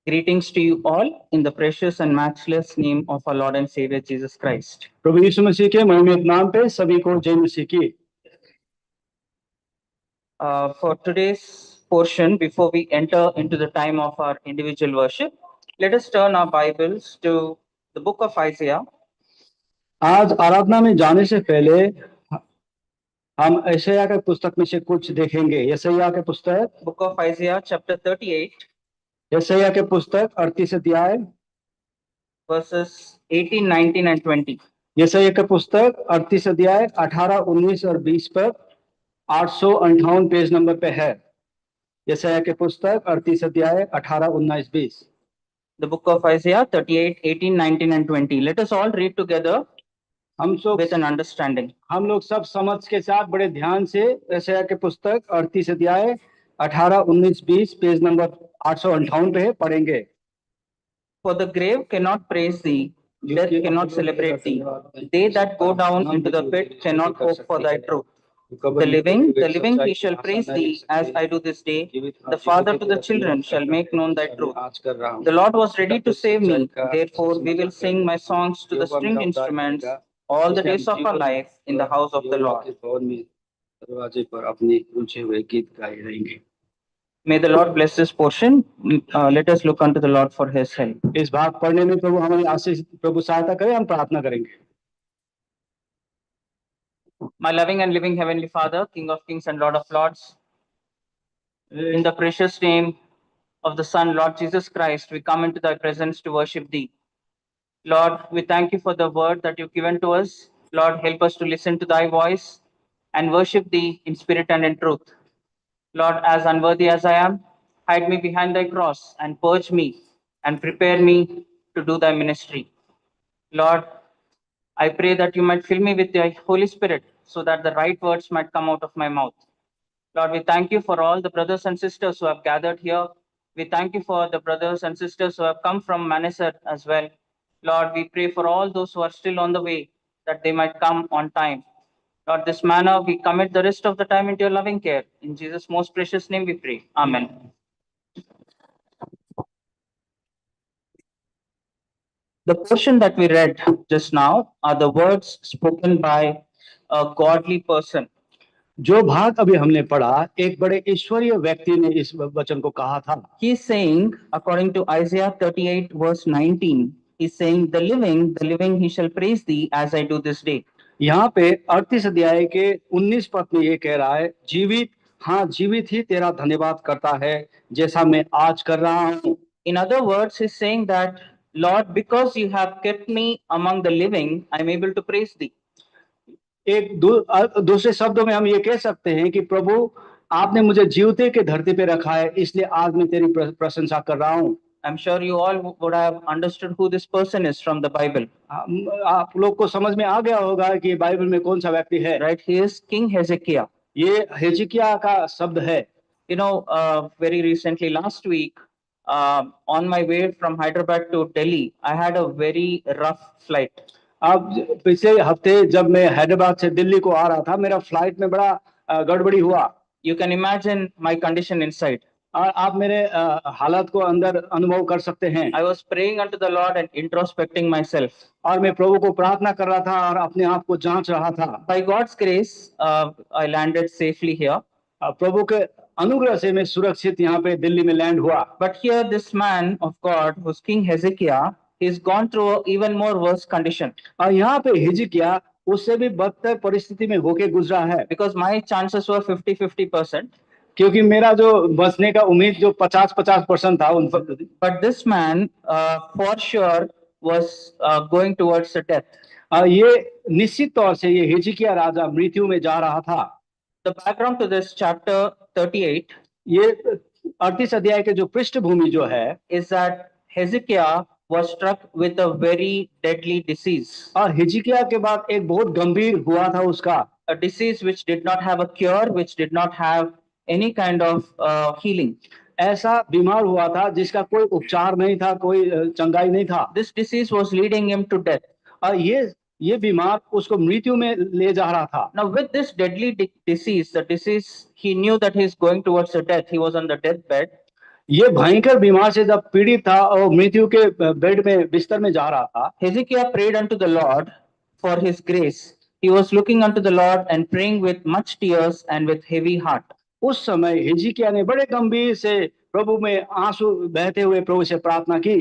Greetings to you all in the precious and matchless name of our Lord and Savior Jesus Christ. प्रभु यीशु मसीह के महिमित नाम पे सभी को जय मसीह की। For today's portion, before we enter into the time of our individual worship, let us turn our Bibles to the book of Isaiah. आज आराधना में जाने से पहले हम यशायाह के पुस्तक में से कुछ देखेंगे। यशायाह के पुस्तक, Book of Isaiah, chapter 38, यशायाह के पुस्तक 38 अध्याय, verses 18, 19, and 20. यशायाह के पुस्तक 38 अध्याय 18, 19 और 20 पर 858 पेज नंबर पे है। यशायाह के पुस्तक 38 अध्याय 18, 19, 20। The book of Isaiah 38, 18, 19, and 20. Let us all read together with an understanding. हम लोग सब समझ के साथ बड़े ध्यान से यशायाह के पुस्तक 38 अध्याय 18, 19, 20 पेज नंबर 858 पे पढ़ेंगे। For the grave cannot praise thee, death cannot celebrate thee. They that go down into the pit cannot hope for thy truth. The living, he shall praise thee as I do this day. The father to the children shall make known thy truth. The Lord was ready to save me. Therefore, we will sing my songs to the stringed instruments all the days of our life in the house of the Lord. May the Lord bless this portion. Let us look unto the Lord for his help. इस भाग पढ़ने में प्रभु हमारी आशीष, प्रभु सहायता करे, हम प्रार्थना करेंगे। My loving and living Heavenly Father, King of Kings and Lord of Lords, in the precious name of the Son, Lord Jesus Christ, we come into thy presence to worship thee. Lord, we thank you for the word that you've given to us. Lord, help us to listen to thy voice and worship thee in spirit and in truth. Lord, as unworthy as I am, hide me behind thy cross and purge me and prepare me to do thy ministry. Lord, I pray that you might fill me with your Holy Spirit so that the right words might come out of my mouth. Lord, we thank you for all the brothers and sisters who have gathered here. We thank you for the brothers and sisters who have come from Manesar as well. Lord, we pray for all those who are still on the way that they might come on time. Lord, this manner we commit the rest of the time into your loving care. In Jesus' most precious name we pray. Amen. The portion that we read just now are the words spoken by a godly person. जो भाग अभी हमने पढ़ा, एक बड़े ईश्वरीय व्यक्ति ने इस वचन को कहा था। He is saying, according to Isaiah 38 verse 19, he is saying, the living he shall praise thee as I do this day. यहाँ पे 38 अध्याय के 19 पद में ये कह रहा है, जीवित, हाँ जीवित ही तेरा धन्यवाद करता है जैसा मैं आज कर रहा हूँ। In other words, he is saying that, Lord, because you have kept me among the living, I am able to praise thee. एक दूसरे शब्दों में हम ये कह सकते हैं कि प्रभु आपने मुझे जीवते के धरती पे रखा है, इसलिए आज मैं तेरी प्रशंसा कर रहा हूँ। I'm sure you all would have understood who this person is from the Bible. आप लोग को समझ में आ गया होगा कि बाइबल में कौन सा व्यक्ति है। Right, he is King Hezekiah. ये हेजेकिया का शब्द है। You know, very recently, last week, on my way from Hyderabad to Delhi, I had a very rough flight. अब पिछले हफ्ते जब मैं हैदराबाद से दिल्ली को आ रहा था, मेरा फ्लाइट में बड़ा गड़बड़ी हुआ। You can imagine my condition inside. आप मेरे हालत को अंदर अनुभव कर सकते हैं। I was praying unto the Lord and introspecting myself. और मैं प्रभु को प्रार्थना कर रहा था और अपने आप को जांच रहा था। By God's grace, I landed safely here. प्रभु के अनुग्रह से मैं सुरक्षित यहाँ पे दिल्ली में लैंड हुआ। But here, this man of God, who's King Hezekiah, he's gone through an even more worse condition. और यहाँ पे हिजकिया उससे भी बदतर परिस्थिति में होके गुजरा है। Because my chances were 50-50%. क्योंकि मेरा जो बचने का उम्मीद जो 50-50% था। But this man, for sure, was going towards the death. ये निश्चित तौर से ये हिजकिया राजा मृत्यु में जा रहा था। The background to this chapter 38, ये 38 अध्याय के जो पृष्ठभूमि जो है, is that Hezekiah was struck with a very deadly disease. और हिजकिया के बाद एक बहुत गंभीर हुआ था उसका। A disease which did not have a cure, which did not have any kind of healing. ऐसा बीमार हुआ था जिसका कोई उपचार नहीं था, कोई चंगाई नहीं था। This disease was leading him to death. और ये बीमार उसको मृत्यु में ले जा रहा था। Now with this deadly disease, the disease, he knew that he is going towards the death. He was on the deathbed. ये भयंकर बीमार से जब पीड़ित था और मृत्यु के बेड में बिस्तर में जा रहा था, Hezekiah prayed unto the Lord for his grace. He was looking unto the Lord and praying with much tears and with heavy heart. उस समय हिजकिय्याह ने बड़े गंभीर से प्रभु में आंसू बहते हुए प्रभु से प्रार्थना की।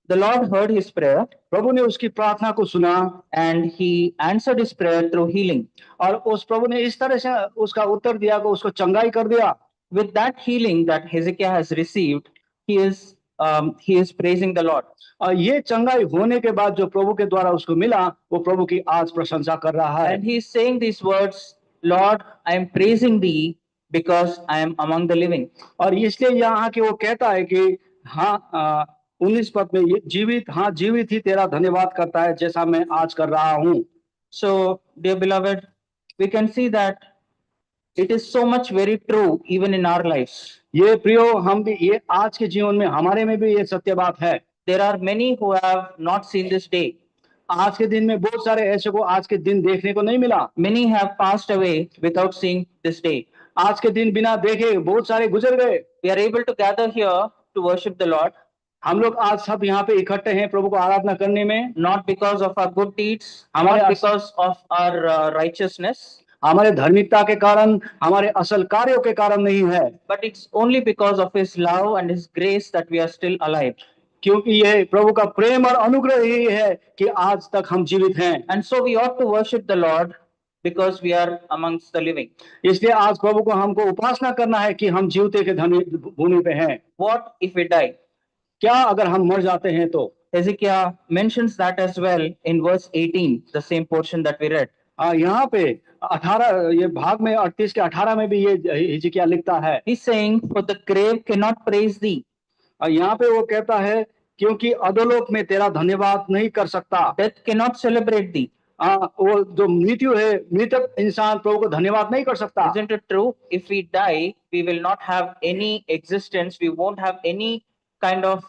The Lord heard his prayer प्रभु ने उसकी प्रार्थना को सुना and he answered his prayer through healing. और उस प्रभु ने इस तरह से उसका उत्तर दिया कि उसको चंगाई कर दिया। With that healing that Hezekiah has received, he is praising the Lord. और ये चंगाई होने के बाद जो प्रभु के द्वारा उसको मिला, वो प्रभु की आज प्रशंसा कर रहा है। And he is saying these words, Lord, I am praising thee because I am among the living. और इसलिए यहाँ के वो कहता है कि हाँ 19 पद में ये जीवित ही तेरा धन्यवाद करता है जैसा मैं आज कर रहा हूँ। So, dear beloved, we can see that it is so much very true even in our lives. ये प्रियो हम भी ये आज के जीवन में हमारे में भी ये सत्य बात है। There are many who have not seen this day. आज के दिन में बहुत सारे ऐसे को आज के दिन देखने को नहीं मिला। Many have passed away without seeing this day. आज के दिन बिना देखे बहुत सारे गुजर गए। We are able to gather here to worship the Lord. हम लोग आज सब यहाँ पे इकट्ठे हैं प्रभु को आराधना करने में, not because of our good deeds, हमारे not because of our righteousness, हमारे धार्मिकता के कारण, हमारे असल कार्यों के कारण नहीं है, but it's only because of His love and His grace that we are still alive. क्योंकि ये प्रभु का प्रेम और अनुग्रह ही है कि आज तक हम जीवित हैं। And so we ought to worship the Lord because we are amongst the living. इसलिए आज प्रभु को हमको उपासना करना है कि हम जीवते के भूमि पे हैं। What if we die? क्या अगर हम मर जाते हैं तो? Hezekiah mentions that as well in verse 18, the same portion that we read. यहाँ पे 18 ये भाग में 38 के 18 में भी ये हिजकिय्याह लिखता है। He's saying, for the grave cannot praise thee. यहाँ पे वो कहता है क्योंकि अधोलोक में तेरा धन्यवाद नहीं कर सकता। Death cannot celebrate thee. वो जो मृत्यु है, मृतक इंसान प्रभु को धन्यवाद नहीं कर सकता। Isn't it true? If we die, we will not have any existence. We won't have any kind of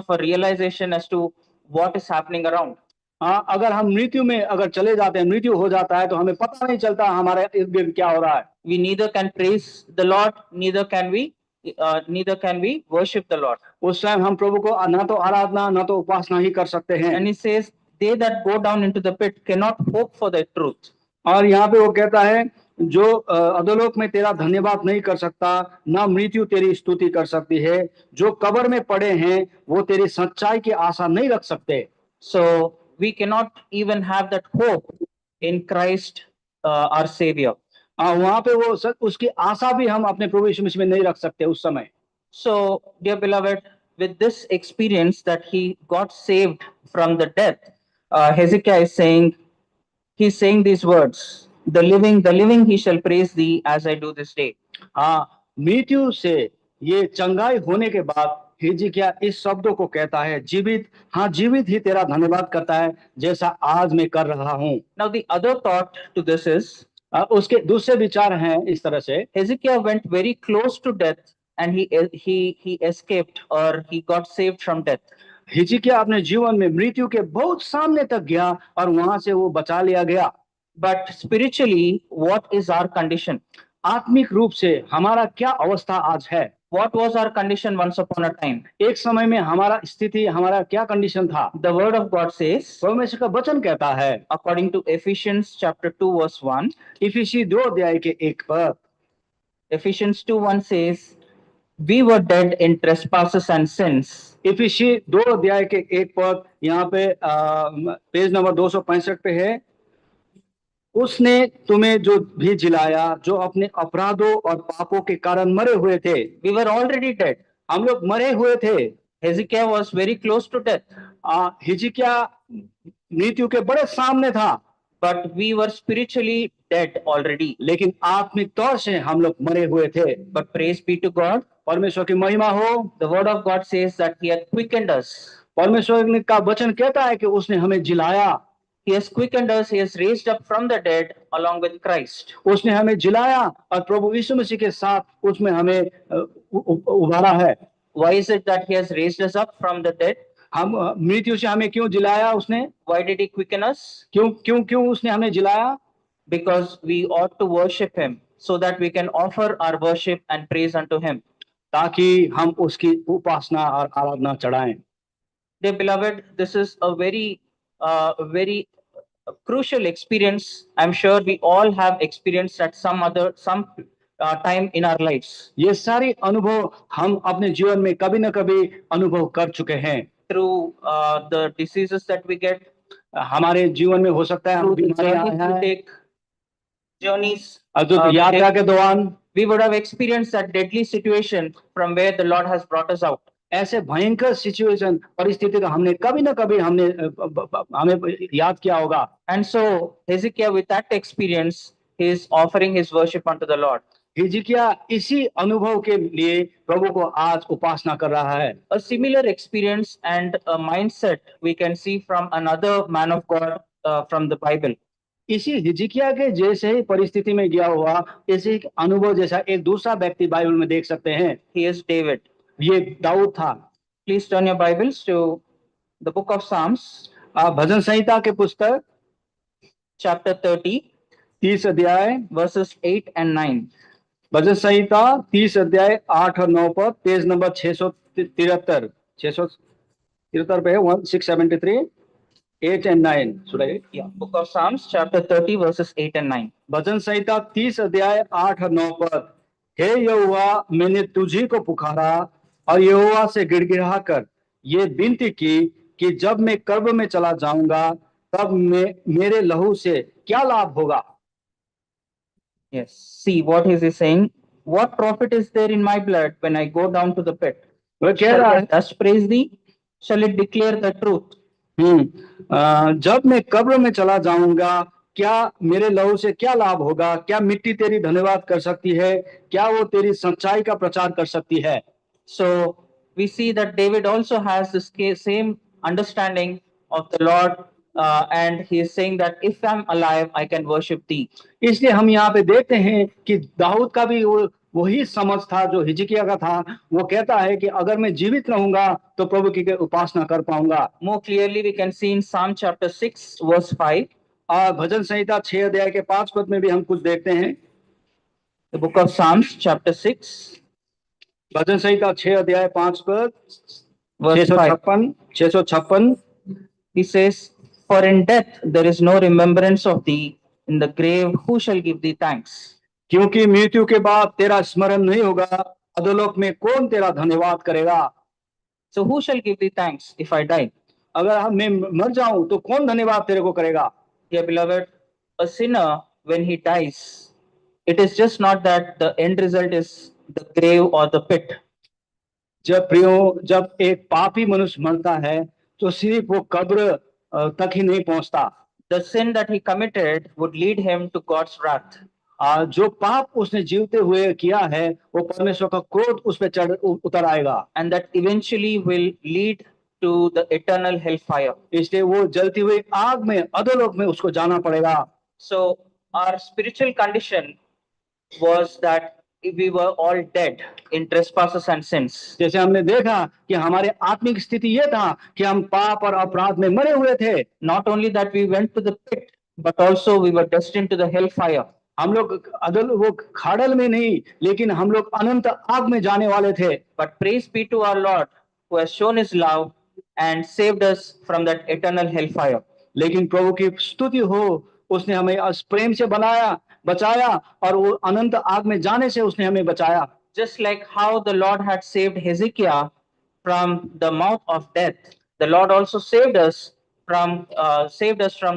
a realization as to what is happening around. अगर हम मृत्यु में अगर चले जाते हैं, मृत्यु हो जाता है तो हमें पता नहीं चलता हमारे इर्द गिर्द क्या हो रहा है। We neither can praise the Lord, neither can we worship the Lord. उस टाइम हम प्रभु को ना तो आराधना ना तो उपासना ही कर सकते हैं। And he says, they that go down into the pit cannot hope for the truth. और यहाँ पे वो कहता है जो अधोलोक में तेरा धन्यवाद नहीं कर सकता, ना मृत्यु तेरी स्तुति कर सकती है, जो कब्र में पड़े हैं वो तेरी सच्चाई की आशा नहीं रख सकते। So we cannot even have that hope in Christ, our Savior. वहां पे वो उसकी आशा भी हम अपने प्रभु यीशु मसीह में नहीं रख सकते उस समय। So, dear beloved, with this experience that he got saved from the death, Hezekiah is saying, he's saying these words, the living he shall praise thee as I do this day. मृत्यु से ये चंगाई होने के बाद हिजकिय्याह इस शब्दों को कहता है, जीवित ही तेरा धन्यवाद करता है जैसा आज मैं कर रहा हूँ। Now the other thought to this is, उसके दूसरे विचार हैं इस तरह से, Hezekiah went very close to death and he escaped, or he got saved from death. हिजकिय्याह अपने जीवन में मृत्यु के बहुत सामने तक गया और वहां से वो बचा लिया गया। But spiritually, what is our condition? आत्मिक रूप से हमारा क्या अवस्था आज है? What was our condition once upon a time? एक समय में हमारा स्थिति, हमारा क्या कंडीशन था? The word of God says, परमेश्वर का वचन कहता है, according to Ephesians chapter 2 verse 1, इफिसी 2 अध्याय के 1 पद, Ephesians 2:1 says, we were dead in trespasses and sins. इफिसी 2 अध्याय के 1 पद यहाँ पे पेज नंबर 265 पे है, उसने तुम्हें जो भी जिलाया जो अपने अपराधों और पापों के कारण मरे हुए थे। We were already dead. हम लोग मरे हुए थे। Hezekiah was very close to death. हिजकिय्याह मृत्यु के बड़े सामने था, but we were spiritually dead already. लेकिन आत्मिक तौर से हम लोग मरे हुए थे। But praise be to God, परमेश्वर की महिमा हो। the word of God says that he had quickened us. परमेश्वर का वचन कहता है कि उसने हमें जिलाया। He has quickened us, he has raised up from the dead along with Christ. उसने हमें जिलाया और प्रभु यीशु मसीह के साथ उसमें हमें उभारा है। Why is it that he has raised us up from the dead? हम मृत्यु से हमें क्यों जिलाया उसने? Why did he quicken us? क्यों उसने हमें जिलाया? Because we ought to worship him, so that we can offer our worship and praise unto him. ताकि हम उसकी उपासना और आराधना चढ़ाएं। Dear beloved, this is a very crucial experience. I'm sure we all have experienced at some time in our lives. ये सारी अनुभव हम अपने जीवन में कभी न कभी अनुभव कर चुके हैं। Through the diseases that we get, हमारे जीवन में हो सकता है हम through the बीमारियां journeys we आए, take, journeys जो we यात्रा take, के दौरान we would have experienced that deadly situation from where the Lord has brought us out. ऐसे भयंकर सिचुएशन परिस्थिति का हमने कभी ना कभी हमें याद किया होगा। And so Hezekiah, with that experience, he is offering his worship unto the Lord. Hezekiah इसी अनुभव के लिए प्रभु को आज उपासना कर रहा है। A similar experience and a mindset we can see from another man of God from the Bible. इसी हिजकिया के जैसे ही परिस्थिति में गया हुआ इसी अनुभव जैसा एक दूसरा व्यक्ति बाइबल में देख सकते हैं। He is David. ये दाऊद था। Please turn your Bibles to the book of Psalms, भजन संहिता के पुस्तक chapter 30, 30 अध्याय verses 8 and 9. भजन संहिता 30 अध्याय 8 और 9 पर पेज नंबर 673 पे है 673 8 and 9 सुनिए। Yeah, book of Psalms, chapter 30, verses 8 and 9. भजन संहिता 30 अध्याय 8 और 9 पर, हे यहोवा, मैंने तुझी को पुकारा और यहोवा से गिड़गिड़ा कर ये विनती की कि जब मैं कर्ब में चला जाऊंगा तब मेरे लहू से क्या लाभ होगा। Yes. See what is he saying? What profit is there in my blood when I go down to the pit? वह कह Shall रहा it है thus praise thee? Shall it declare the truth? जब मैं कब्र में चला जाऊंगा क्या मेरे लहू से क्या लाभ होगा। क्या मिट्टी तेरी धन्यवाद कर सकती है, क्या वो तेरी सच्चाई का प्रचार कर सकती है। So we see that David also has this same understanding of the Lord, and he is saying that if I'm alive, I can worship thee. इसलिए हम यहाँ पे देखते हैं कि दाऊद का भी वही समझ था जो हिजकिया का था। वो कहता है कि अगर मैं जीवित रहूंगा तो प्रभु की उपासना कर पाऊंगा। More clearly, we can see in Psalm chapter 6, verse 5. और भजन संहिता 6 अध्याय के 5 पद में भी हम कुछ देखते हैं। The book of Psalms chapter 6, भजन संहिता 6 अध्याय 5 पद verse 5. 656 He says, for in death there is no remembrance of thee, in the grave who shall give thee thanks? क्योंकि मृत्यु के बाद तेरा स्मरण नहीं होगा, अधोलोक में कौन तेरा धन्यवाद करेगा। So who shall give thee thanks if I die? अगर मैं मर जाऊं तो कौन धन्यवाद तेरे को करेगा। Dear beloved, a sinner when he dies, it is just not that the end result is the grave or the pit. जब एक पापी मनुष्य मरता है तो सिर्फ वो कब्र तक ही नहीं पहुंचता। The sin that he committed would lead him to God's wrath. जो पाप उसने जीवते हुए किया है वो परमेश्वर का क्रोध उस पर उतर आएगा। And that eventually will lead to the eternal hellfire. इसलिए वो जलती हुई आग में अधोलोक में उसको जाना पड़ेगा। So our spiritual condition was that we were all dead in trespasses and sins. जैसे हमने देखा कि हमारे आत्मिक स्थिति ये था कि हम पाप और अपराध में मरे हुए थे। Not only that we went to the pit, but also we were destined to the hellfire. हम लोग वो खाड़ल में नहीं लेकिन हम लोग अनंत आग में जाने वाले थे। But praise be to our Lord who has shown his love and saved us from that eternal hellfire. लेकिन प्रभु की स्तुति हो, उसने हमें प्रेम से बचाया और वो अनंत आग में जाने से उसने हमें बचाया। Just like how the Lord had saved Hezekiah from the mouth of death, the Lord also saved us from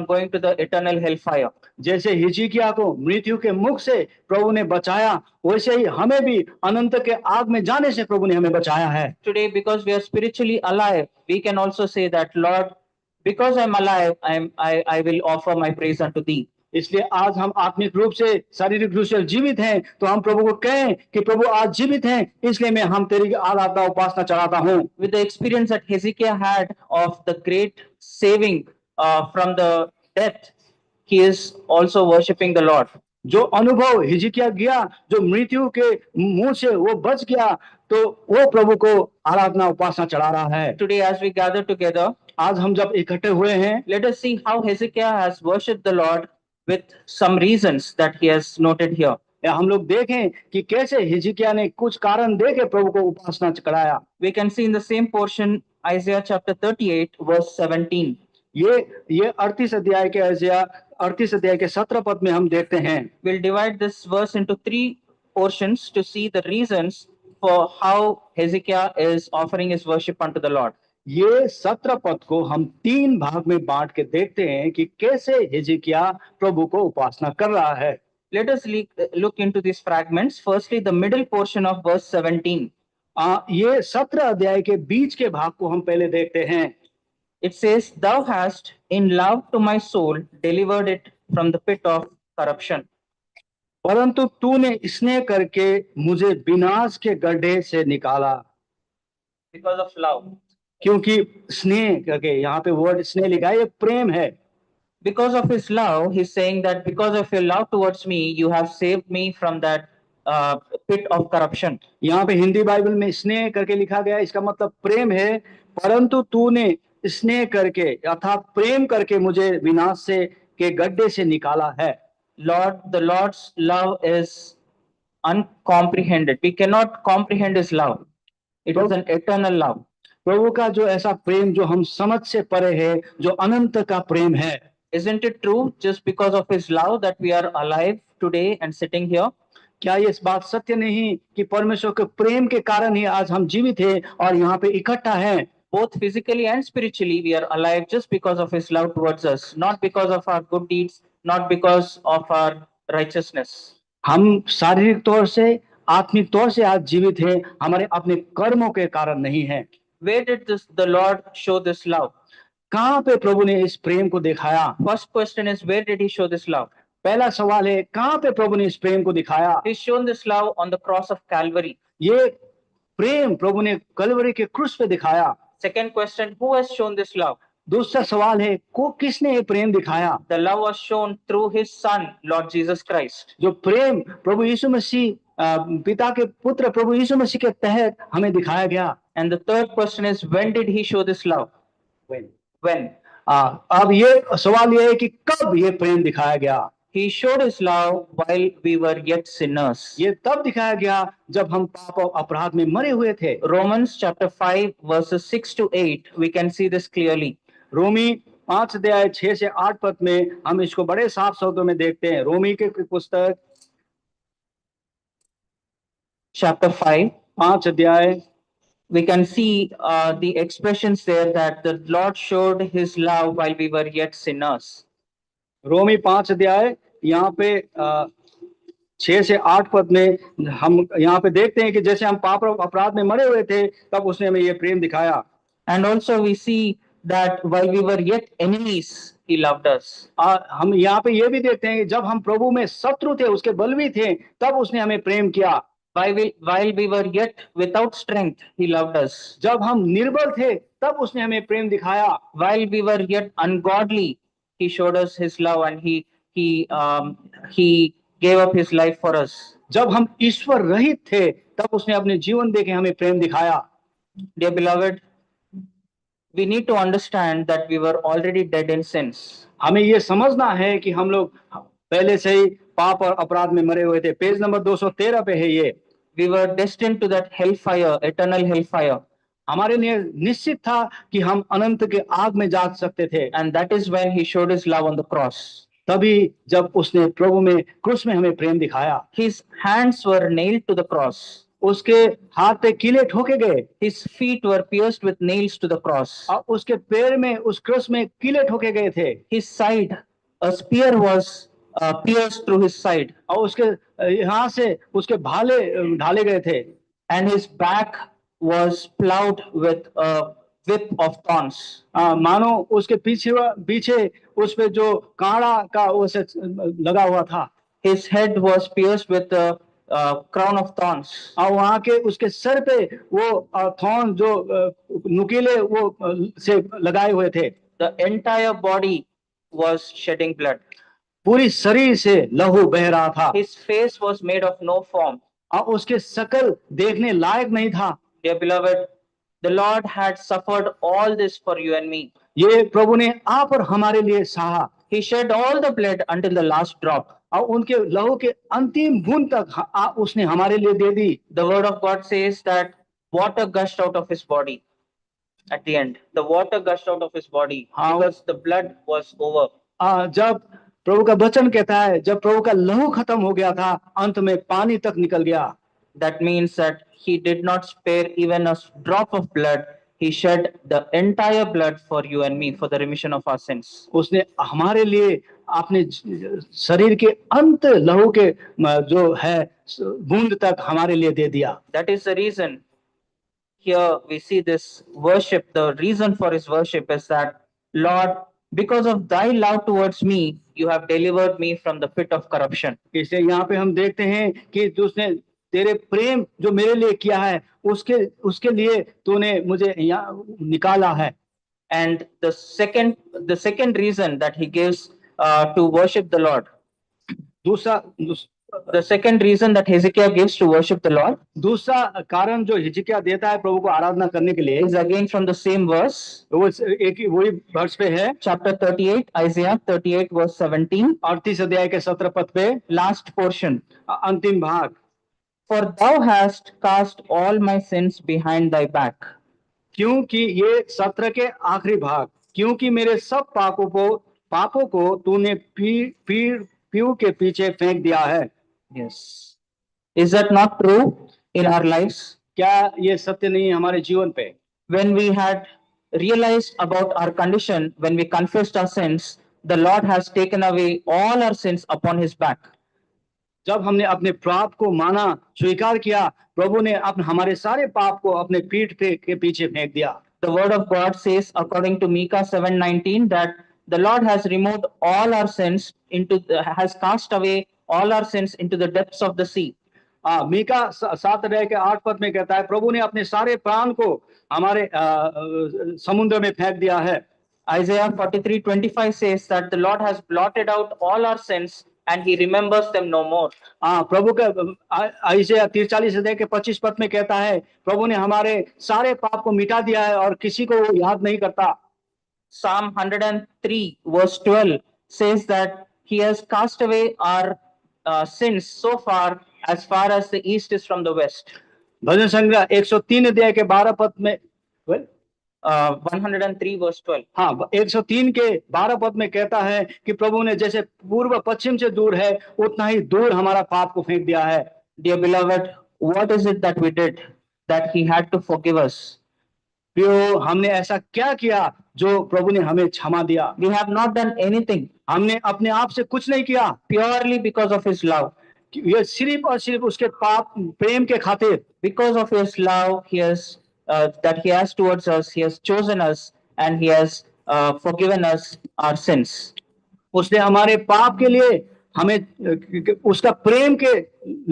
going to the eternal hellfire. जैसे हिजकिय्याह को मृत्यु के मुख से प्रभु ने बचाया, वैसे ही हमें भी अनंत के आग में जाने से प्रभु ने हमें बचाया है। Today, because we are spiritually alive, we can also say that, Lord, because I'm alive, I will offer my praise unto thee. इसलिए आज हम आत्मिक रूप से शारीरिक रूप से जीवित हैं तो हम प्रभु को कहें कि प्रभु आज जीवित हैं, इसलिए हम तेरी आराधना उपासना चढ़ाता हूं। With the experience that Hezekiah had of the great saving from the death, he is also worshipping the Lord. जो अनुभव हिजकिय्याह गया, जो मृत्यु के मुंह से वो बच गया, तो वो प्रभु को आराधना उपासना चढ़ा रहा है। Today, as we gather together, आज हम जब इकट्ठे हुए हैं, let us see how Hezekiah has worshipped the Lord with some reasons that he has noted here. हम लोग देखें कि कैसे हिजकिय्याह ने कुछ कारण दे के प्रभु को उपासना कराया। We can see in the same portion, Isaiah chapter 38, verse 17. ये 38 अध्याय के यशायाह 38 अध्याय के 17 पद में हम देखते हैं। We'll divide this verse into three portions to see the reasons for how Hezekiah is offering his worship unto the Lord. ये 17 पद को हम 3 भाग में बांट के देखते हैं कि कैसे हिजकिय्याह प्रभु को उपासना कर रहा है। Let us look into these fragments. Firstly, the middle portion of verse 17. ये 17 अध्याय के बीच के भाग को हम पहले देखते हैं। It says, "Thou hast, in love to my soul, delivered it from the pit of corruption." परंतु तूने स्नेह करके मुझे विनाश के गड्ढे से निकाला। Because of love. क्योंकि स्नेह करके यहाँ पे वर्ड स्नेह लिखा है, ये प्रेम है। Because of his love, he's saying that because of your love towards me, you have saved me from that pit of corruption. यहाँ पे हिंदी बाइबल में स्नेह करके लिखा गया है, इसका मतलब प्रेम है। परंतु तूने स्नेह करके अर्थात प्रेम करके मुझे विनाश से के गड्ढे से निकाला है। Lord, the Lord's love is uncomprehended. We cannot comprehend his love. It is an eternal love. प्रभु का जो ऐसा प्रेम जो हम समझ से परे है, जो अनंत का प्रेम है। Isn't it true, just because of his love, that we are alive today and sitting here? क्या ये इस बात सत्य नहीं कि परमेश्वर के प्रेम के कारण ही आज हम जीवित हैं और यहाँ पे इकट्ठा हैं? Both physically and spiritually, we are alive just because of his love towards us, not because of our good deeds, not because of our righteousness. हम शारीरिक तौर से, आत्मिक तौर से आज जीवित हैं, हमारे अपने कर्मों के कारण नहीं हैं। Where did the Lord show this love? कहाँ पे प्रभु ने इस प्रेम को दिखाया? First question is, where did he show this love? पहला सवाल है, कहाँ पे प्रभु ने इस प्रेम को दिखाया? He's shown this love on the cross of Calvary. ये प्रेम प्रभु ने कलवरी के क्रूस पे दिखाया। Second question, who has shown this love? दूसरा सवाल है, को किसने ये प्रेम दिखाया? The love was shown through his son, Lord Jesus Christ. जो प्रेम प्रभु यीशु मसीह पिता के पुत्र प्रभु यीशु मसीह के तहत हमें दिखाया गया। And the third question is, when did he show this love? When? अब ये सवाल ये है कि कब ये प्रेम दिखाया गया? He showed his love while we were yet sinners. ये तब दिखाया गया जब हम पाप और अपराध में मरे हुए थे। Romans chapter 5 verses 6 to 8, we can see this clearly. रोमी 5 अध्याय 6 से 8 पद में हम इसको बड़े साफ शब्दों में देखते हैं। रोमी के पुस्तक Chapter 5 अध्याय, we can see the expressions there that the Lord showed his love while we were yet sinners. रोमी 5 अध्याय यहाँ पे 6 से 8 पद में हम यहाँ पे देखते हैं कि जैसे हम पाप और अपराध में मरे हुए थे तब उसने हमें ये प्रेम दिखाया। And also we see that while we were yet enemies, he loved us. हम यहाँ पे ये भी देखते हैं कि जब हम प्रभु में शत्रु थे, उसके बलवी थे, तब उसने हमें प्रेम किया। While we were yet without strength, he loved us. जब हम निर्बल थे तब उसने हमें प्रेम दिखाया। While we were yet ungodly, he showed us his love and he gave up his life for us. जब हम ईश्वर रहित थे तब उसने अपने जीवन देके हमें प्रेम दिखाया। Dear beloved, we need to understand that we were already dead in sins. हमें ये समझना है कि हम लोग पहले से ही पाप और अपराध में मरे हुए थे। पेज नंबर 213 पे है ये। We were destined to that hellfire, eternal hellfire. हमारे लिए निश्चित था कि हम अनंत के आग में जा सकते थे। And that is when he showed his love on the cross. तभी जब उसने प्रभु में क्रूस में हमें प्रेम दिखाया। His hands were nailed to the cross. उसके हाथ पे कीले ठोके गए। His feet were pierced with nails to the cross. और उसके पैर में उस क्रूस में कीले ठोके गए थे। His side, a spear was pierced through his side. और उसके यहाँ से उसके भाले ढाले गए थे। And his back was plowed with a whip of thorns. मानो उसके पीछे उस पे जो कांड़ा का उसे लगा हुआ था। His head was pierced with a crown of thorns. और वहाँ के उसके सर पे वो थॉर्न जो नुकीले वो से लगाए हुए थे। The entire body was shedding blood. पूरी शरीर से लहू बह रहा था। His face was made of no form. और उसके शकल देखने लायक नहीं था। Dear beloved, the Lord had suffered all this for you and me. ये प्रभु ने आप और हमारे लिए सहा। He shed all the blood until the last drop. और उनके लहू के अंतिम बूंद तक उसने हमारे लिए दे दी। The word of God says that water gushed out of his body at the end. The water gushed out of his body How? because the blood was over. जब प्रभु का वचन कहता है, जब प्रभु का लहू खत्म हो गया था, अंत में पानी तक निकल गया। That means that he did not spare even a drop of blood. He shed the entire blood for you and me for the remission of our sins. उसने हमारे लिए अपने शरीर के अंत लहू के जो है बूंद तक हमारे लिए दे दिया। That is the reason here we see this worship. The reason for his worship is that, Lord, because of thy love towards me, you have delivered me from the pit of corruption. इसलिए यहाँ पे हम देखते हैं कि उसने तेरे प्रेम जो मेरे लिए किया है, उसके लिए तूने मुझे यहाँ निकाला है। And the second reason that he gives to worship the Lord, the second reason that Hezekiah gives to worship the Lord, दूसरा कारण जो हिजकिय्याह देता है प्रभु को आराधना करने के लिए, is again from the same verse. वो एक ही वही वर्ष पे है, Chapter 38, Isaiah 38 verse 17, 38 अध्याय के 17 पद पे, last portion. अंतिम भाग। For thou hast cast all my sins behind thy back. क्योंकि ये 17 के आखिरी भाग, क्योंकि मेरे सब पापों को तूने पीढ़ के पीछे फेंक दिया है। Yes. Is that not true in our lives? क्या ये सत्य नहीं है हमारे जीवन पे? When we had realized about our condition, when we confessed our sins, the Lord has taken away all our sins upon his back. जब हमने अपने पाप को माना, स्वीकार किया, प्रभु ने हमारे सारे पाप को अपने पीठ के पीछे फेंक दिया। The word of God says, according to Micah 7:19, that the Lord has removed all our sins has cast away all our sins into the depths of the sea. Mika 7 अध्याय के 8 पद में कहता है, प्रभु ने अपने सारे प्राण को हमारे समुद्र में फेंक दिया है। Isaiah 43:25 says that the Lord has blotted out all our sins and he remembers them no more. प्रभु का आइज़ाया 43 अध्याय के 25 पद में कहता है, प्रभु ने हमारे सारे पाप को मिटा दिया है और किसी को वो याद नहीं करता। Psalm 103 verse 12 says that he has cast away our sins so far as the east is from the west. भजन संग्रह 103 अध्याय के 12 पद में 103 verse 12. हाँ, 103 के 12 पद में कहता है कि प्रभु ने जैसे पूर्व पश्चिम से दूर है, उतना ही दूर हमारा पाप को फेंक दिया है। Dear beloved, what is it that we did that he had to forgive us? प्रियो, हमने ऐसा क्या किया जो प्रभु ने हमें क्षमा दिया? We have not done anything. हमने अपने आप से कुछ नहीं किया, purely because of his love. ये सिर्फ और सिर्फ उसके प्रेम के खातिर। Because of his love, he has that he has towards us, he has chosen us and he has forgiven us our sins. उसने हमारे पाप के लिए हमें, उसका प्रेम के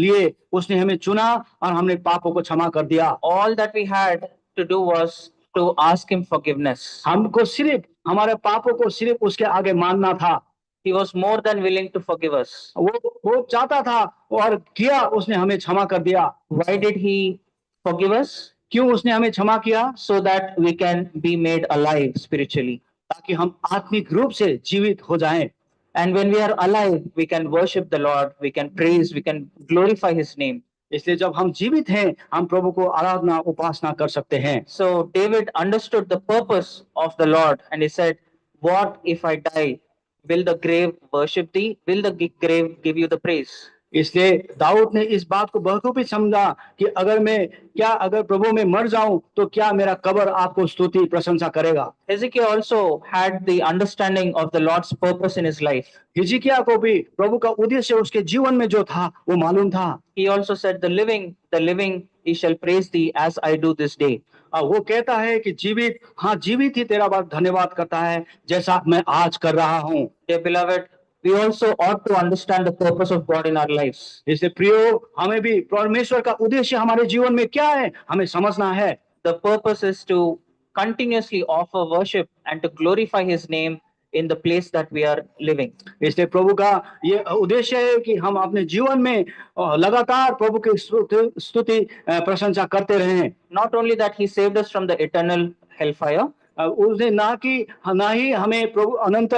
लिए उसने हमें चुना और हमने पापों को क्षमा कर दिया। All that we had to do was to ask him forgiveness. हमको सिर्फ हमारे पापों को सिर्फ उसके आगे मानना था। He was more than willing to forgive us. वो चाहता था और किया, उसने हमें क्षमा कर दिया। Why did he forgive us? क्यों उसने हमें क्षमा किया? So that we can be made alive spiritually. ताकि हम आत्मिक रूप से जीवित हो जाएं। And when we are alive, we can worship the Lord, we can praise, we can glorify his name. इसलिए जब हम जीवित हैं, हम प्रभु को आराधना उपासना कर सकते हैं। So David understood the purpose of the Lord and he said, what if I die? Will the grave worship thee? Will the grave give you the praise? इसलिए दाऊद ने इस बात को बखूबी समझा कि अगर प्रभु में मर जाऊं तो क्या मेरा कब्र आपको स्तुति प्रशंसा करेगा। Hezekiah also had the understanding of the Lord's purpose in his life. हिजकिय्याह को भी प्रभु का उद्देश्य उसके जीवन में जो था वो मालूम था। He also said, the living he shall praise thee as I do this day. वो कहता है कि जीवित ही तेरा बात धन्यवाद करता है जैसा मैं आज कर रहा हूँ। Dear beloved, we also ought to understand the purpose of God in our lives. इसलिए प्रियो, हमें भी परमेश्वर का उद्देश्य हमारे जीवन में क्या है हमें समझना है। The purpose is to continuously offer worship and to glorify his name in the place that we are living. इसलिए प्रभु का ये उद्देश्य है कि हम अपने जीवन में लगातार प्रभु की स्तुति प्रशंसा करते रहें। Not only that, he saved us from the eternal hellfire. उसने ना ही हमें प्रभु अनंत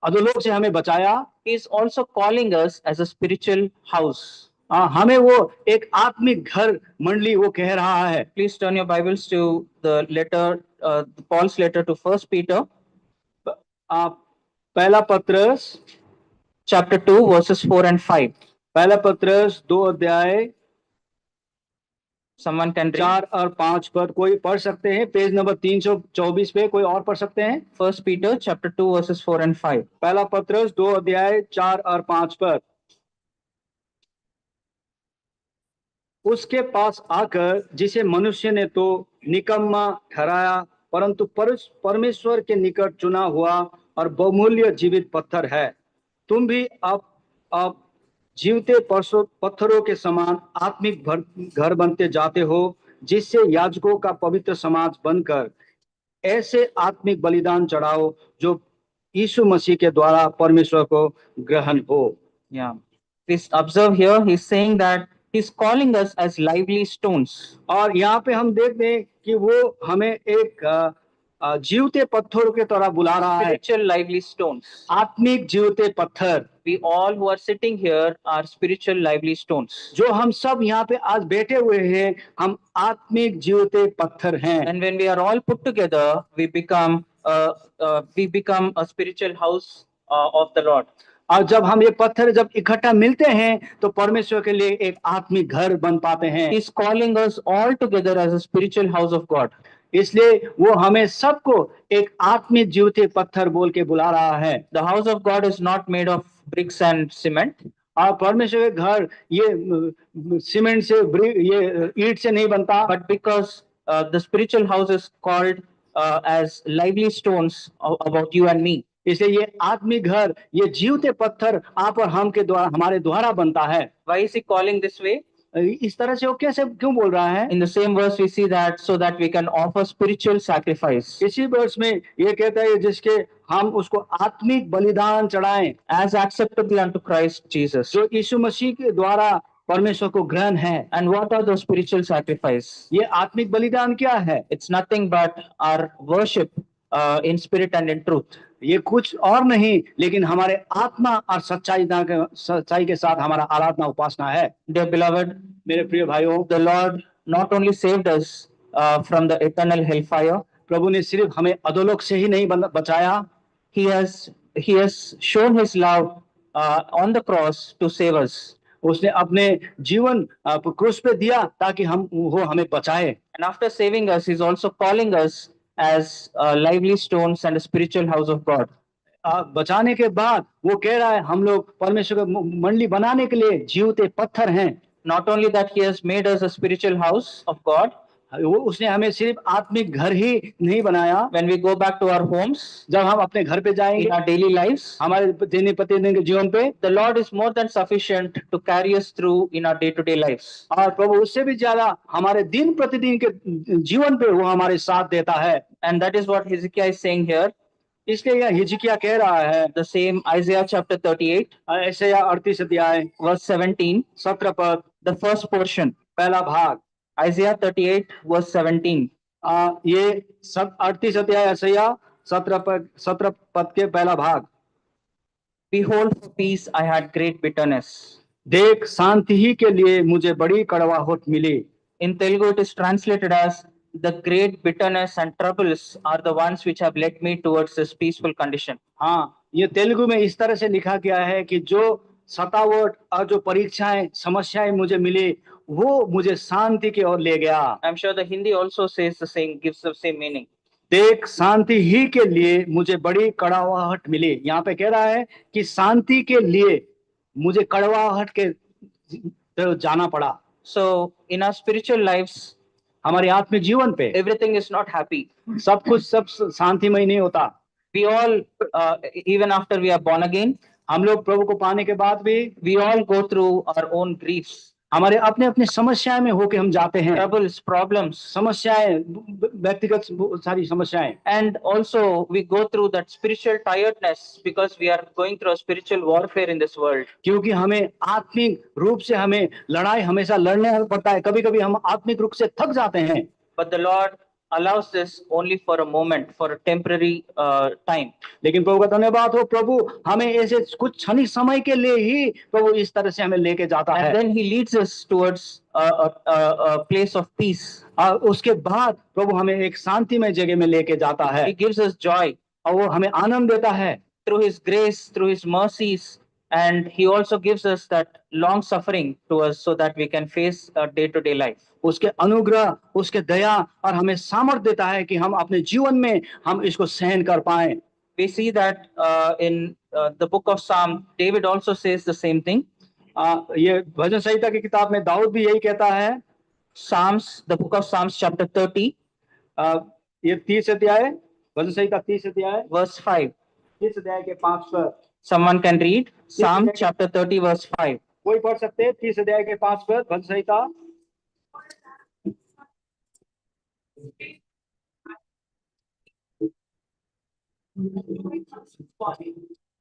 अधोलोक से हमें बचाया। He is also calling us as a spiritual house. हमें वो एक आत्मिक घर मंडली वो कह रहा है। Please turn your Bibles to the letter, Paul's letter to First Peter, पहला पत्रस chapter 2, verses 4 and 5. पहला पत्रस 2 अध्याय Someone can read. 4 और 5 पद कोई पढ़ सकते हैं, पेज नंबर 324 पे कोई और पढ़ सकते हैं। First Peter, chapter 2, verses 4 and 5. पहला पत्रस 2 अध्याय 4 और 5 पद। उसके पास आकर जिसे मनुष्य ने तो निकम्मा ठहराया, परंतु परमेश्वर के निकट चुना हुआ और बहुमूल्य जीवित पत्थर है। तुम भी अब जीवते पत्थरों के समान आत्मिक घर बनते जाते हो, जिससे याजकों का पवित्र समाज बनकर ऐसे आत्मिक बलिदान चढ़ाओ जो यीशु मसीह के द्वारा परमेश्वर को ग्रहण हो। Yeah. Please observe here, he's saying that he's calling us as lively stones. और यहाँ पे हम देखते हैं कि वो हमें एक जीवते पत्थरों के तरह बुला रहा है। Spiritual lively stones. आत्मिक जीवते पत्थर। We all who are sitting here are spiritual lively stones. जो हम सब यहाँ पे आज बैठे हुए हैं, हम आत्मिक जीवते पत्थर हैं। And when we are all put together, we become a spiritual house of the Lord. और जब हम ये पत्थर जब इकट्ठा मिलते हैं तो परमेश्वर के लिए एक आत्मिक घर बन पाते हैं। He is calling us all together as a spiritual house of God. इसलिए वो हमें सबको एक आत्मिक जीवते पत्थर बोल के बुला रहा है। The house of God is not made of bricks and cement. और परमेश्वर के घर ये सीमेंट से ये ईंट से नहीं बनता। But because the spiritual house is called as lively stones about you and me. इसलिए ये आत्मिक घर, ये जीवते पत्थर आप और हम के द्वारा हमारे द्वारा बनता है। Why is he calling this way? इस तरह से वो कैसे क्यों बोल रहा है? In the same verse we see that so that we can offer spiritual sacrifice. इसी वर्ष में ये कहता है जिसके हम उसको आत्मिक बलिदान चढ़ाएं as acceptable unto Christ Jesus. जो यीशु मसीह के द्वारा परमेश्वर को ग्रहण है। And what are those spiritual sacrifice? ये आत्मिक बलिदान क्या है? It's nothing but our worship in spirit and in truth. ये कुछ और नहीं लेकिन हमारे आत्मा और सच्चाई के साथ हमारा आराधना उपासना है। Dear beloved, मेरे प्रिय भाइयों, the Lord not only saved us from the eternal hellfire, प्रभु ने सिर्फ हमें अधोलोक से ही नहीं बचाया, he has shown his love on the cross to save us. उसने अपने जीवन क्रूस पे दिया ताकि वो हमें बचाए। And after saving us, he's also calling us as lively stones and a spiritual house of God. बचाने के बाद वो कह रहा है हम लोग परमेश्वर का मंडली बनाने के लिए जीवते पत्थर हैं। Not only that, he has made us a spiritual house of God. वो उसने हमें सिर्फ आत्मिक घर ही नहीं बनाया। When we go back to our homes, जब हम अपने घर पे जाएंगे, in our daily lives, हमारे प्रतिदिन के जीवन पे, the Lord is more than sufficient to carry us through in our day-to-day lives. और प्रभु उससे भी ज्यादा हमारे दिन प्रतिदिन के जीवन पे वो हमारे साथ देता है। And that is what Hezekiah is saying here. इसलिए यह हिजकिय्याह कह रहा है, the same Isaiah chapter 38, यशायाह 38 अध्याय verse 17, 17 पद, the first portion, पहला भाग, Isaiah 38 verse 17. ये 38 अध्याय यशायाह 17 पद के पहला भाग। Behold, for peace I had great bitterness. देख शांति ही के लिए मुझे बड़ी कड़वाहट मिली। In Telugu it is translated as the great bitterness and troubles are the ones which have led me towards this peaceful condition. हाँ, ये तेलुगु में इस तरह से लिखा गया है कि जो सतावट और जो परीक्षाएं समस्याएं मुझे मिली वो मुझे शांति की ओर ले गया। I'm sure the Hindi also says the same, gives the same meaning. देख शांति ही के लिए मुझे बड़ी कड़वाहट मिली। यहाँ पे कह रहा है कि शांति के लिए मुझे कड़वाहट के जाना पड़ा। So in our spiritual lives, हमारे आत्मिक जीवन पे everything is not happy. सब कुछ सब शांतिमय नहीं होता। We all, even after we are born again, हम लोग प्रभु को पाने के बाद भी we all go through our own griefs. हमारे अपने अपने समस्याएं में होके हम जाते हैं। Troubles, problems, समस्याएं, व्यक्तिगत सारी समस्याएं। And also we go through that spiritual tiredness because we are going through a spiritual warfare in this world. क्योंकि हमें आत्मिक रूप से हमें लड़ाई हमेशा लड़ने पड़ता है। कभी-कभी हम आत्मिक रूप से थक जाते हैं। But the Lord allows this only for a moment, for a temporary time. लेकिन प्रभु का धन्यवाद हो, प्रभु हमें ऐसे कुछ क्षणिक समय के लिए ही प्रभु इस तरह से हमें लेके जाता And है। then he leads us towards a place of peace. और उसके बाद प्रभु हमें एक शांतिमय जगह में लेके जाता है He gives us joy और वो हमें आनंद देता है through his grace, through his mercies, and he also gives us that long suffering to us so that we can face a day-to-day life. उसके अनुग्रह, उसके दया और हमें सामर्थ्य देता है कि हम अपने जीवन में हम इसको सहन कर पाए। We see that in the book of Psalm, David also says the same thing. ये भजन संहिता की किताब में दाऊद भी यही कहता है। Psalms, the book of Psalms, chapter 30, ये 30 अध्याय, भजन संहिता 30 अध्याय, verse 5. 30 अध्याय के 5 पद। Someone can read Psalm chapter 30, verse 5. कोई पढ़ सकते हैं 30 अध्याय के 5 पद भजन संहिता।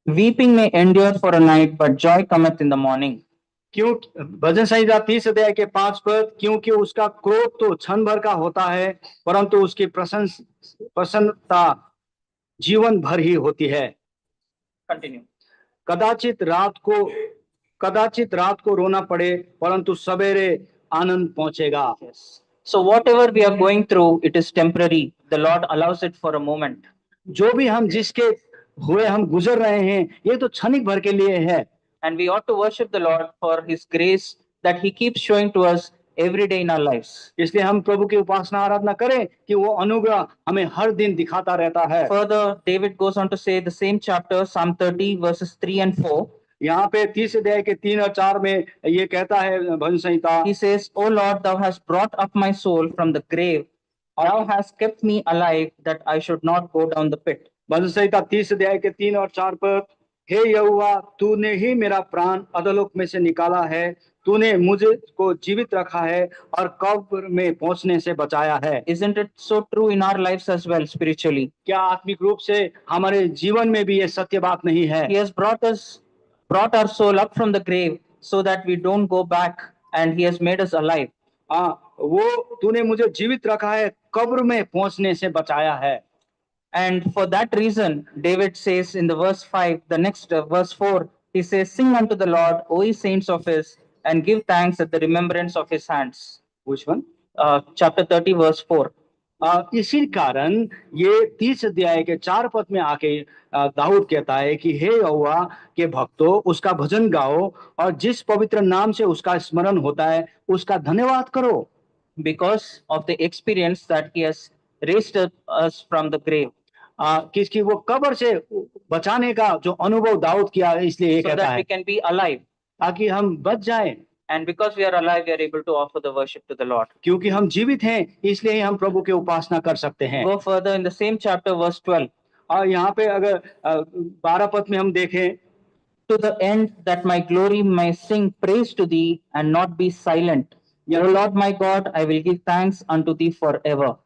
Weeping may endure for a night, but joy cometh in the morning. क्यों भजन संहिता 30 अध्याय के 5 पद, क्योंकि उसका क्रोध तो क्षण भर का होता है, परंतु उसकी प्रसन्नता जीवन भर ही होती है। Continue. कदाचित रात को रोना पड़े, परंतु सवेरे आनंद पहुंचेगा। Yes. So whatever we are going through, it is temporary. The Lord allows it for a moment. जो भी हम जिसके हुए हम गुजर रहे हैं, ये तो क्षणिक भर के लिए है। And we ought to worship the Lord for his grace that he keeps showing to us every day in our lives. इसलिए हम प्रभु की उपासना आराधना करें कि वो अनुग्रह हमें हर दिन दिखाता रहता है। Further, David goes on to say the same chapter, Psalm 30, verses 3 and 4. यहाँ पे 30 अध्याय के 3 और 4 में ये कहता है भजन संहिता, He says, O Lord, thou hast brought up my soul from the grave. Thou hast kept me alive that I should not go down the pit. भजन संहिता 30 अध्याय के 3 और 4 पद। हे यहोवा, तूने ही मेरा प्राण अधोलोक में से निकाला है, तूने मुझे को जीवित रखा है और कब्र में पहुंचने से बचाया है। Isn't it so true in our lives as well spiritually? क्या आत्मिक रूप से हमारे जीवन में भी ये सत्य बात नहीं है? He has brought our soul up from the grave so that we don't go back, and he has made us alive. वो तूने मुझे जीवित रखा है, कब्र में पहुंचने से बचाया है। And for that reason, David says in the verse 5, the next verse 4, he says, Sing unto the Lord, O ye saints of his, and give thanks at the remembrance of his hands. Which one? Chapter 30, verse 4. इसी कारण ये 30 अध्याय के 4 पद में आके दाऊद कहता है कि हे यहोवा के भक्तों, उसका भजन गाओ और जिस पवित्र नाम से उसका स्मरण होता है उसका धन्यवाद करो। Because of the experience that he has raised us from the grave. किसकी वो कब्र से बचाने का जो अनुभव दाऊद किया, इसलिए ये So कहता that we है can be alive. ताकि हम बच जाएं। And because we are alive, we are able to offer the worship to the Lord. क्योंकि हम जीवित हैं, इसलिए हम प्रभु की उपासना कर सकते हैं। Go further in the same chapter, verse 12. और यहाँ पे अगर 12 पद में हम देखें, To the end that my glory may sing praise to thee and not be silent. O Lord my God, I will give thanks unto thee forever.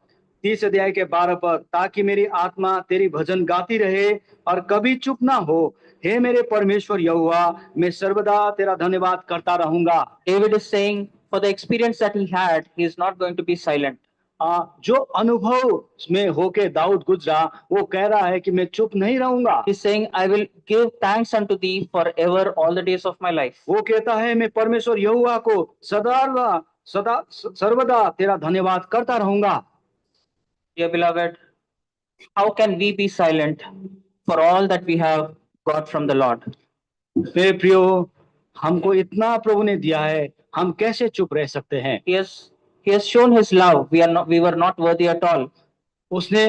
30 अध्याय के 12 पद, ताकि मेरी आत्मा तेरी भजन गाती रहे और कभी चुप ना हो। हे मेरे परमेश्वर यहोवा, मैं सर्वदा तेरा धन्यवाद करता रहूंगा। David is saying, for the experience that he had, he is not going to be silent. जो अनुभव में होके दाऊद गुजरा, वो कह रहा है कि मैं चुप नहीं रहूंगा। He is saying, I will give thanks unto thee forever all the days of my life. वो कहता है मैं परमेश्वर यहोवा को सदा सर्वदा तेरा धन्यवाद करता रहूंगा। Dear beloved, how can we be silent for all that we have got from the Lord? मेरे प्रियो, हमको इतना प्रभु ने दिया है, हम कैसे चुप रह सकते हैं? He has shown his love. We were not worthy at all. उसने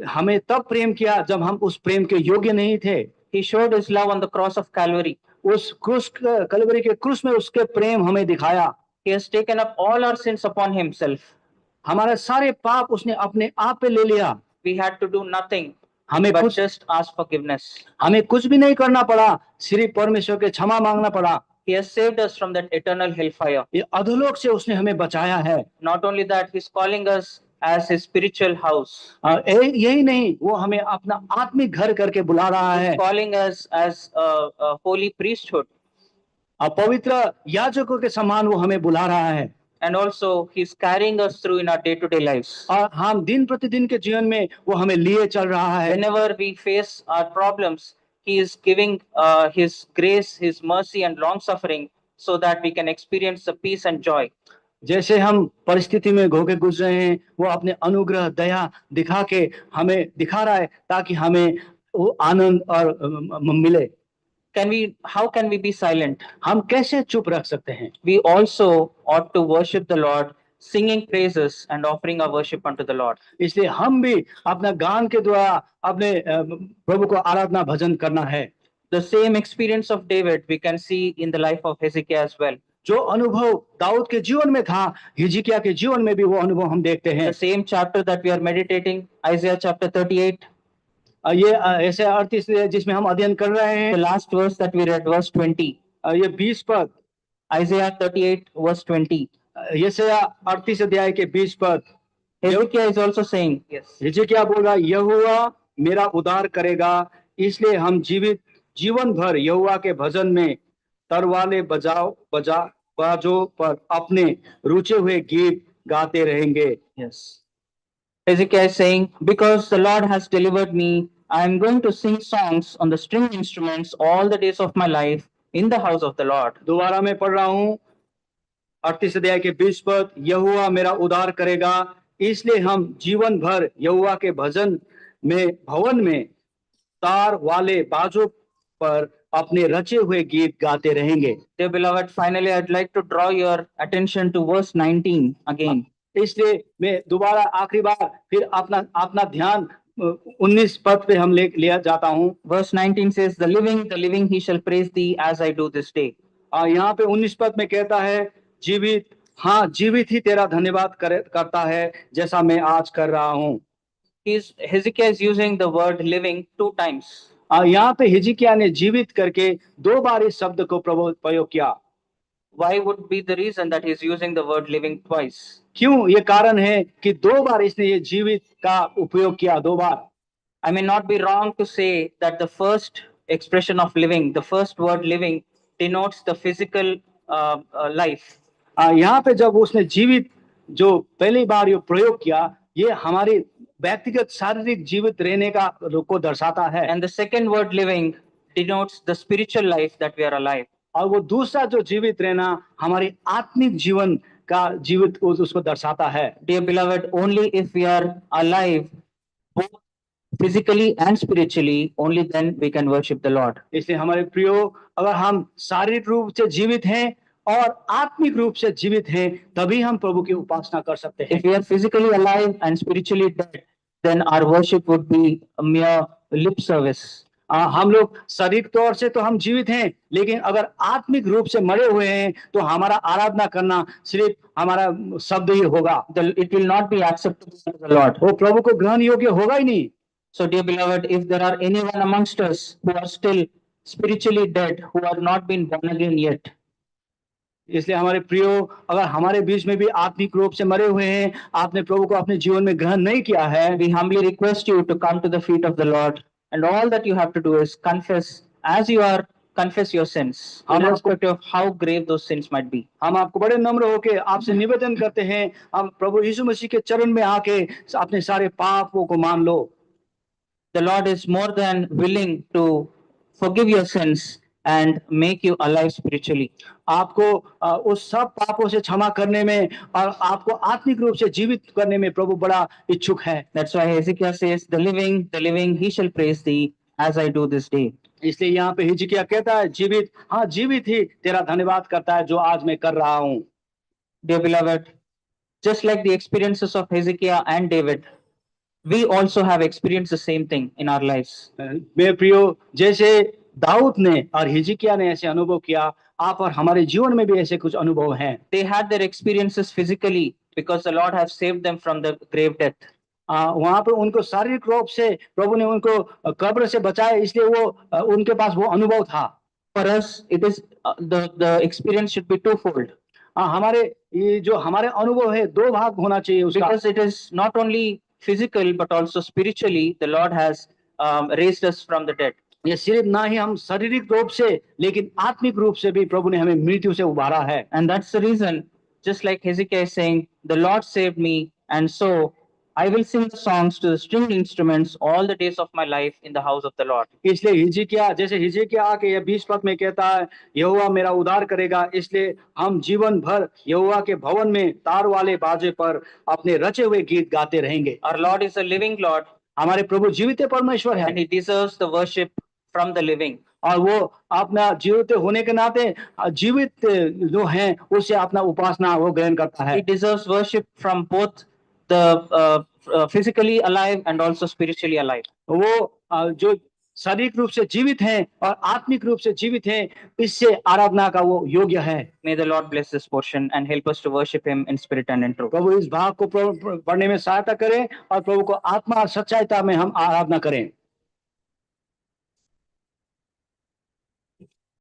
हमें तब प्रेम किया जब हम उस प्रेम के योग्य नहीं थे। He showed his love on the cross of Calvary. उस कलवरी के क्रूस में उसके प्रेम हमें दिखाया। He has taken up all our sins upon himself. हमारे सारे पाप उसने अपने आप पे ले लिया। We had to do nothing हमें but कुछ just ask forgiveness. हमें कुछ भी नहीं करना पड़ा, सिर्फ परमेश्वर के क्षमा मांगना पड़ा। He has saved us from that eternal hellfire. ये अधोलोक से उसने हमें बचाया है। Not only that, he's calling us as his spiritual house. यही नहीं, वो हमें अपना आत्मिक घर करके बुला रहा है। He's calling us as a holy priesthood. पवित्र याजकों के समान वो हमें बुला रहा है। and also He's carrying us through in our day-to-day lives. और हम दिन प्रतिदिन के जीवन में वो हमें लिए चल रहा है। Whenever we face our problems, He is giving His grace, His mercy, and long suffering so that we can experience the peace and joy. जैसे हम परिस्थिति में होके गुजरे हैं, वो अपने अनुग्रह दया दिखा के हमें दिखा रहा है ताकि हमें वो आनंद और मिले। How can we be silent? हम कैसे चुप रख सकते हैं? We also ought to worship the Lord, singing praises and offering our worship unto the Lord. इसलिए हम भी अपना गान के द्वारा अपने प्रभु को आराधना भजन करना है। The same experience of David we can see in the life of Hezekiah as well. जो अनुभव दाऊद के जीवन में था, हिजकिय्याह के जीवन में भी वो अनुभव हम देखते हैं। The same chapter that we are meditating, Isaiah chapter 38. ये ऐसे 38 जिसमें हम अध्ययन कर रहे हैं। The last verse that we read, verse 20. ये 20 पद, Isaiah 38 verse 20. यशायाह 38 अध्याय के 20 पद। Hezekiah is also saying, yes. हिजकिय्याह बोल रहा, यहोवा मेरा उद्धार करेगा, इसलिए हम जीवन भर यहोवा के भजन में तरवाले बाजों पर अपने रुचे हुए गीत गाते रहेंगे। Yes. Hezekiah is saying, because the Lord has delivered me, I am going to sing songs on the string instruments all the days of my life in the house of the Lord. दोबारा मैं पढ़ रहा हूँ 38 अध्याय के 20 पद, यहोवा मेरा उद्धार करेगा, इसलिए हम जीवन भर यहोवा के भवन में तार वाले बाजों पर अपने रचे हुए गीत गाते रहेंगे। Dear beloved, finally I'd like to draw your attention to verse 19 again. इसलिए मैं दोबारा आखिरी बार फिर अपना ध्यान 19 पद पे हम लिया जाता हूँ। Verse 19 says, the living he shall praise thee as I do this day. यहाँ पे 19 पद में कहता है, जीवित ही तेरा धन्यवाद करता है जैसा मैं आज कर रहा हूँ। Hezekiah is using the word living 2 times. यहाँ पे हिजकिय्याह ने जीवित करके 2 बार इस शब्द को प्रयोग किया। Why would be the reason that he is using the word living twice? क्यों? ये कारण है कि 2 बार इसने ये जीवित का उपयोग किया, 2 बार। I may not be wrong to say that the first expression of living, the first word living, denotes the physical life. यहाँ पे जब उसने जीवित जो पहली बार ये प्रयोग किया, ये हमारे व्यक्तिगत शारीरिक जीवित रहने को दर्शाता है। And the second word living denotes the spiritual life that we are alive. और वो दूसरा जो जीवित रहना हमारे आत्मिक जीवन का जीवित उसको दर्शाता है। Dear beloved, only if we are alive both physically and spiritually, only then we can worship the Lord. इसलिए हमारे प्रियो, अगर हम शारीरिक रूप से जीवित हैं और आत्मिक रूप से जीवित हैं, तभी हम प्रभु की उपासना कर सकते हैं। If we are physically alive and spiritually dead, then our worship would be a mere lip service. हम लोग शारीरिक तौर से तो हम जीवित हैं, लेकिन अगर आत्मिक रूप से मरे हुए हैं तो हमारा आराधना करना सिर्फ हमारा शब्द ही होगा। It will not be acceptable to the Lord. वो प्रभु को ग्रहण योग्य होगा ही नहीं। So dear beloved, if there are anyone amongst us who are still spiritually dead, who are not been born again yet, इसलिए हमारे प्रियो, अगर हमारे बीच में भी आत्मिक रूप से मरे हुए हैं, आपने प्रभु को अपने जीवन में ग्रहण नहीं किया है, we humbly request you to come to the feet of the Lord, and all that you have to do is confess your sins, irrespective of how grave those sins might be. हम आपको बड़े नम्र होके आपसे निवेदन करते हैं, हम प्रभु यीशु मसीह के चरण में आके अपने सारे पापों को मान लो। The Lord is more than willing to forgive your sins and make you alive spiritually. आपको उस सब पापों से क्षमा करने में और आपको आत्मिक रूप से जीवित करने में प्रभु बड़ा इच्छुक है। That's why Hezekiah says, the living he shall praise thee as I do this day. इसलिए यहाँ पे हिजकिय्याह कहता है, जीवित ही तेरा धन्यवाद करता है जो आज मैं कर रहा हूँ। Dear beloved, just like the experiences of Hezekiah and David, we also have experienced the same thing in our lives. मेरे प्रियो, जैसे दाऊद ने और हिजकिय्याह ने ऐसे अनुभव किया, आप और हमारे जीवन में भी ऐसे कुछ अनुभव हैं। They had their experiences physically because the Lord has saved them from the grave death. वहां पर उनको शारीरिक रूप से प्रभु ने उनको कब्र से बचाया, इसलिए वो उनके पास वो अनुभव था। For us, it is the experience should be twofold. हमारे ये जो हमारे अनुभव है 2 भाग होना चाहिए उसका। Because it is not only physical but also spiritually, the Lord has raised us from the dead. ये सिर्फ ना ही हम शारीरिक रूप से, लेकिन आत्मिक रूप से भी प्रभु ने हमें मृत्यु से उबारा है। And that's the reason just like Hezekiah is saying, "The Lord saved me, and so I will sing the songs to the stringed instruments all the days of my life in the house of the Lord." इसलिए हिजकिय्याह, जैसे हिजकिय्याह आके यह 20 पद में कहता है, यहोवा मेरा उद्धार करेगा, इसलिए हम जीवन भर यहोवा के भवन में तार वाले बाजे पर अपने रचे हुए गीत गाते रहेंगे। Our Lord is a living Lord, हमारे प्रभु जीवित परमेश्वर है and He deserves the worship from the living. और वो अपना जीवित होने के नाते जीवित जो हैं उससे अपना उपासना वो ग्रहण करता है। He deserves worship from both the physically alive and also spiritually alive. वो जो शारीरिक रूप से जीवित हैं और आत्मिक रूप से जीवित हैं, इससे आराधना का वो योग्य है। May the Lord bless this portion and help us to worship Him in spirit and in truth. प्रभु इस भाग को पढ़ने में सहायता करें और प्रभु को आत्मा और सच्चाईता में हम आराधना करें।